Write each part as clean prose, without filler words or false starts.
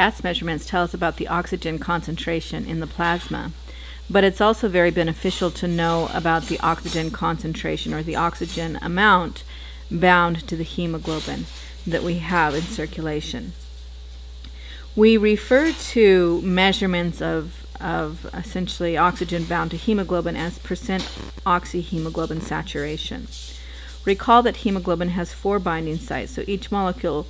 gas measurements tell us about the oxygen concentration in the plasma, but it's also very beneficial to know about the oxygen concentration or the oxygen amount bound to the hemoglobin that we have in circulation. We refer to measurements of essentially oxygen bound to hemoglobin as percent oxyhemoglobin saturation. Recall that hemoglobin has 4 binding sites, so each molecule,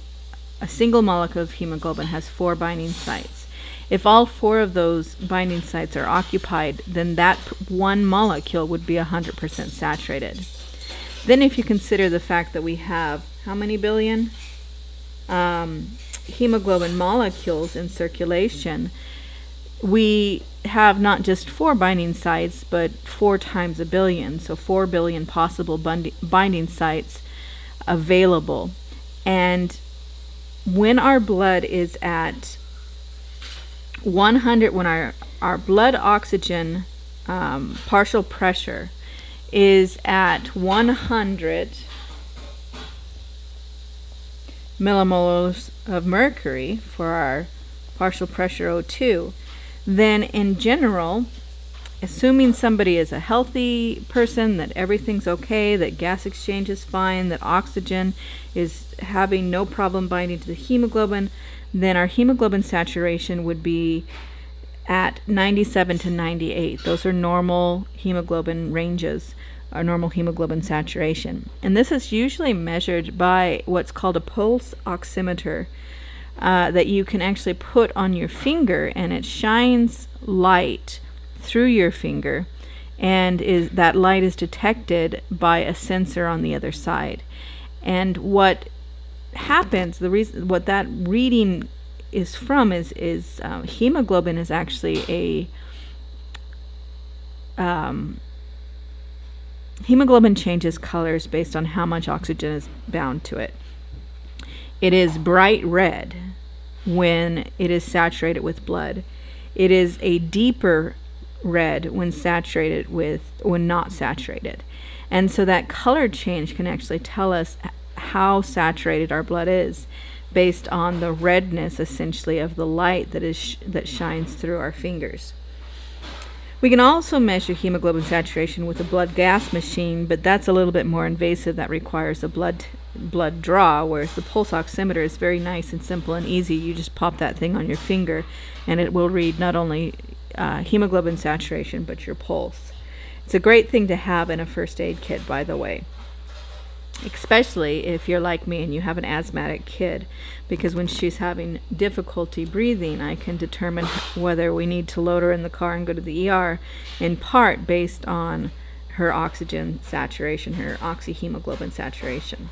a single molecule of hemoglobin has 4 binding sites. If all 4 of those binding sites are occupied, then that one molecule would be 100% saturated. Then if you consider the fact that we have how many billion hemoglobin molecules in circulation, we have not just 4 binding sites, but 4 times a billion, so 4 billion possible binding sites available. And when our blood is at 100, when our blood oxygen partial pressure is at 100 millimoles of mercury for our partial pressure O2, then in general, assuming somebody is a healthy person, that everything's okay, that gas exchange is fine, that oxygen is having no problem binding to the hemoglobin, then our hemoglobin saturation would be at 97 to 98. Those are normal hemoglobin ranges, our normal hemoglobin saturation. And this is usually measured by what's called a pulse oximeter that you can actually put on your finger, and it shines light through your finger, and that light is detected by a sensor on the other side. And what happens, the reason what that reading is from is hemoglobin is actually hemoglobin changes colors based on how much oxygen is bound to it. It is bright red when it is saturated with blood. It is a deeper red when not saturated. And so that color change can actually tell us how saturated our blood is based on the redness essentially of the light that shines through our fingers. We can also measure hemoglobin saturation with a blood gas machine, but that's a little bit more invasive. That requires a blood draw, whereas the pulse oximeter is very nice and simple and easy. You just pop that thing on your finger and it will read not only hemoglobin saturation but your pulse. It's a great thing to have in a first aid kit, by the way, especially if you're like me and you have an asthmatic kid, because when she's having difficulty breathing, I can determine whether we need to load her in the car and go to the ER, in part based on her oxygen saturation, her oxyhemoglobin saturation.